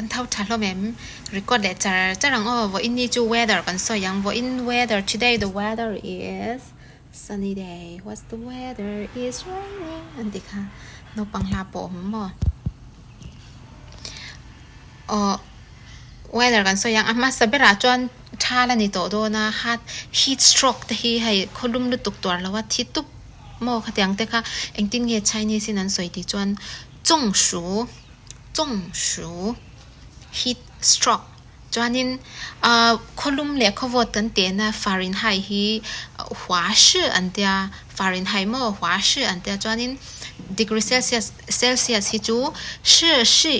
กันเท่าทันเราแม่record เลยจะรังว่าin นี่จู weather กันสวยยังว่า in weather today the weather is sunny day what's the weather is raining อันนี้ค่ะนปังลาโปมบ่weather กันสวยยังอามาสเบราจวนชาลนี่โตโดนะฮัด heat stroke ที่ให้คนลุ่มลุตุกตัวแล้วว่าที่ตุบโมขัดยังแต่ค่ะเอ็งติ้งเงี้ยใช้นี่สินั้นสวยที่จวน中暑 heat stroke จวนนี้คนลุ่มเล็กเขาว่าตั้งแต่นะฟาเรนไฮต์ที่华氏อันเดียฟาเรนไฮต์โม华氏อันเดียจวนนี้ degree Celsius ที่จู摄氏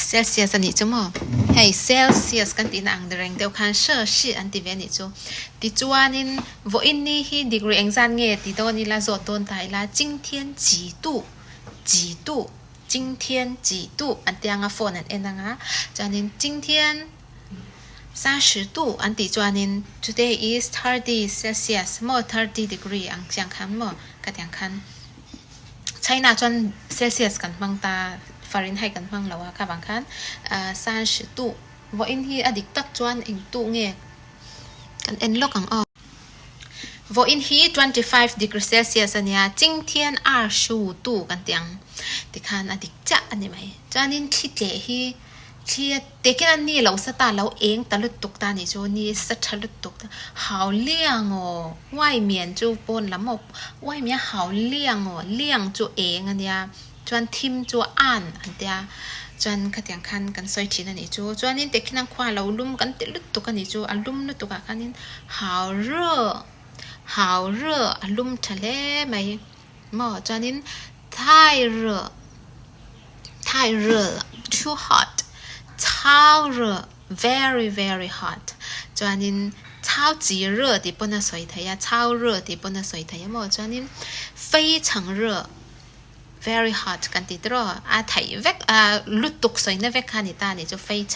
Celsius นี่จูมั้งให้ Celsius กันตีนังเดรงเดียวกัน摄氏อันที่เวนี่จูที่จวนนี้ว่าอินนี่ที่ degree เอ็งซันเงี้ยที่ตัวนี้ละโจทย์ต้นไทยละ今天几度今天几度อันที่อ่างฝนนั่นเองนะจวนนี้今天30度อันที่จวนนี้ today is 30 Celsius โม30 degree อังเชียงคันโมกันอย่างคันใช้นาจนเซลเซียสกันบางตาฟาเรนไฮต์กันบางแล้วว่าค่ะบางครั้ง30度ว่าอินที่อดีตตักจวนอิงตุเงี้ยกันเอ็นโลกังออกว่าอินที่25 degree Celsius เนี่ย今天25度กันเตียงที่คันอดีตจะอันนี้ไหมจานินคิดเลยที่เด็กนั่นนี่เราสตาร์เราเองตะลุตุกตานี่จูนี่สัตลุตุกตา好亮哦外面就ปนละหมด外面好亮哦亮就เองอันเนี้ยจวนทิมจูอ่านอันเดียจวนขัดยังคันกันซอยชินอันนี้จูจวนนี่เด็กนั่งคว้าเราลุ่มกันตะลุตุกกันนี่จูอลุ่มลุตุกกันนี่好热อลุ่มทะเลไหมหมอจวนนี่太热了 too hot超热 very very hot จวนนี้超级热的不能水台呀超热的不能水台呀么จวนนี้非常热 very hot กันติดรอไทยเวกลุตุกสวยในเวกคานิตานี่จะ非常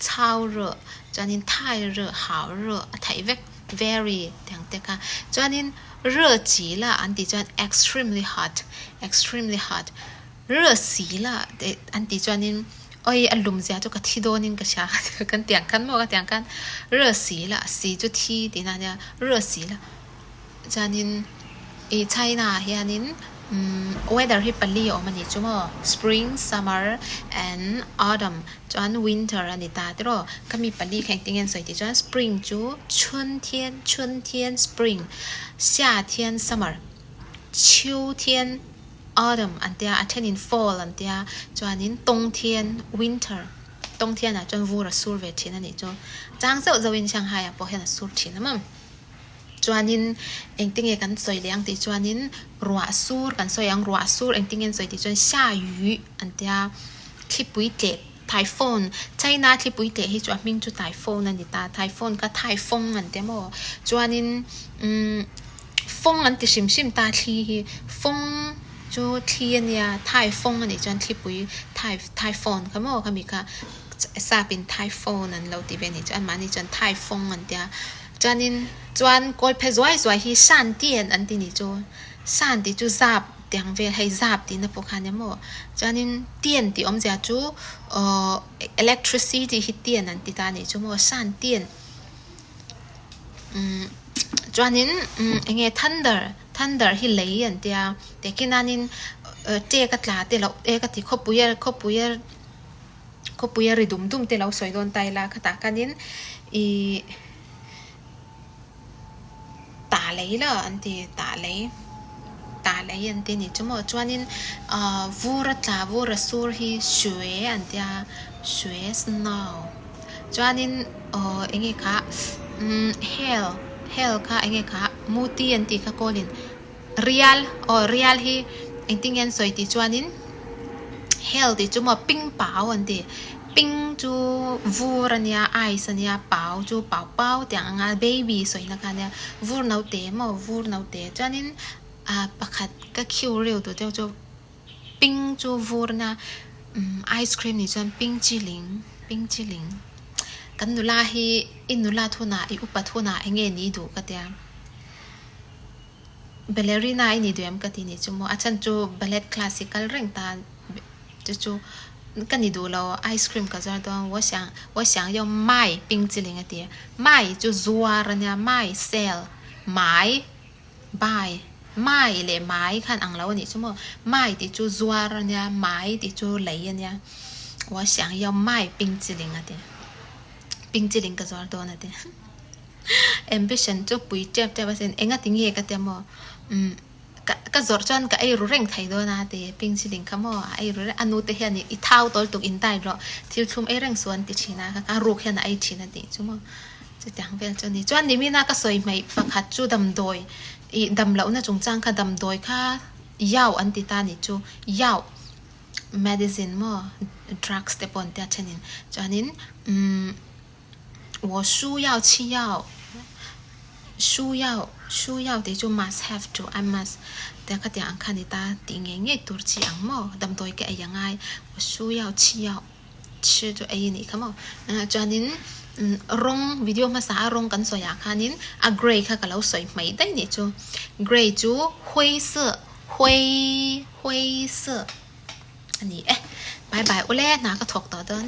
超热จวนนี้太热好热ไทยเวก very อย่างเดียวกันจวนนี้热极了อันที่จวน extremely hot 热死了อันที่จวนนี้อารมณ์เสียจุกที่โดนินกระชากกันเตียงกันโมกันเตียงกัน热死了死จุที่ดีนะเนี่ย热死了จานินใช่นะเฮียนินweather ที่ปัลลี่ออกมานี่จุ่ม spring summer and autumn จวน winter อันนี้ตาที่รอก็มีปัลลี่แข่งติงเงินสวยที่จวน spring จุ春天 spring 夏天 summer 秋天autumn อันเดียอันเทนิน fall อันเดียจวนนี้冬天 winter 冬天啊จวนวูระสูร์เวทีนั่นนี่จวนจางเซลจะวินเชียงไฮ้อ่ะพอเห็นสูร์ทีนะมั้งจวนนี้เองติ้งเอกันสวยเลี้ยงที่จวนนี้รัวสูร์กันสวยยังรัวสูร์เองติ้งเงินสวยที่จวน下雨อันเดียที่ปุยเจ็ดไทฟอนใช่นะที่ปุยเจ็ดที่จวนมิงจุไทฟอนนั่นนี่ตาไทฟอนก็ไทฟงอันเดียมั้งจวนนี้ฟงอันที่ชิมตาที่ฟง就天呀，台风啊！你讲天不台风，咁我咁而家沙邊台風啊，老啲邊你講嘛？你講台風啊啲啊，就你講過譬如話去閃電，安啲你就閃啲就zap電位係zap啲那不看有冇？就你電啲我們講就electricity 去電安啲但你就冇閃電，就你應該 thunder ที่เลยอันเดียแต่กินนั่นนี่เจ๊กัดลาแต่เรากัดที่เขาปุยริดุมแต่เราสวยโดนไตละขตากันนี่ตาเลยละอันที่ตาเลยอันที่นี่จะบอกว่านี่วูระสูร์ที่สวยอันเดียสวย snow จวนนี่เองค่ะhell ค่ะเองค่ะมูตีอันที่ค่ะโกลินreal ที่เองติ้งเงินสวยที่จวนนี่ hell ที่จะมาปิ้งเปล่าอันที่ปิ้งจูวูรันเนี่ยไอซ์เนี่ยเปล่าจูเปล่าแต่งงาน baby สวยนะคะเนี่ยวูร์นาวเตะจวนนี่ประคัดก็คิวเร็วตัวเดียวจูปิ้งจูวูร์นะไอศครีมนี่จวนปิ้งจิลิงกันนุลาฮีอินุลาทุนาอุปทุนาเงี้ยนี่ดูก็เดีย ballerina ini duem ka tini chu mo achan chu ballet classical ring ta chu跟你读了 ice cream 可是说我想要卖冰淇淋的点卖就 zuar 人家卖 sell 买 buy 卖เลย买看昂了你什么卖的就 zuar 人家买的就雷人家我想要卖冰淇淋的点冰淇淋可是多那点 ambition 就不接ว่าเส้นเองก็ติ้งเฮก็เตมก็จอดจอนก็ไอ้รู้เร่งไทยด้วยนะแต่ปิงชิลิงขโมยไอ้รู้อนุเทียนี่อีเท้าตัวตุกอินได้หรอที่ชุมไอ้เร่งส่วนติชินะก็รู้แค่ไหนไอ้ชินะดิชุมจะจังเวลจนนี่จวนนี่มีน่าก็สวยไหมประคัดจูดำโดยอีดำเหล่าน่ะจงจ้างค่ะดำโดยค่ะยาวอันติตานี่จูยาว medicine มั้ง drugs แต่ปนแต่เช่นนี้จวนนี้我需要吃药需要的就 must have to I must แต่ก็แต่อังคารนี่ตาติงเงี้ยตัวจีอังมั้งดำโดยแกยังไง我需要吃药吃就ไอ้นี่ค่ะมั้งจวนนี้รงวิดีโอภาษารงกันสวยค่ะนี้a gray ค่ะก็เราสวยไม่ได้นี่จู gray จู灰色灰色อันนี้บายบายโอเล่นะก็ถกต่อเดิน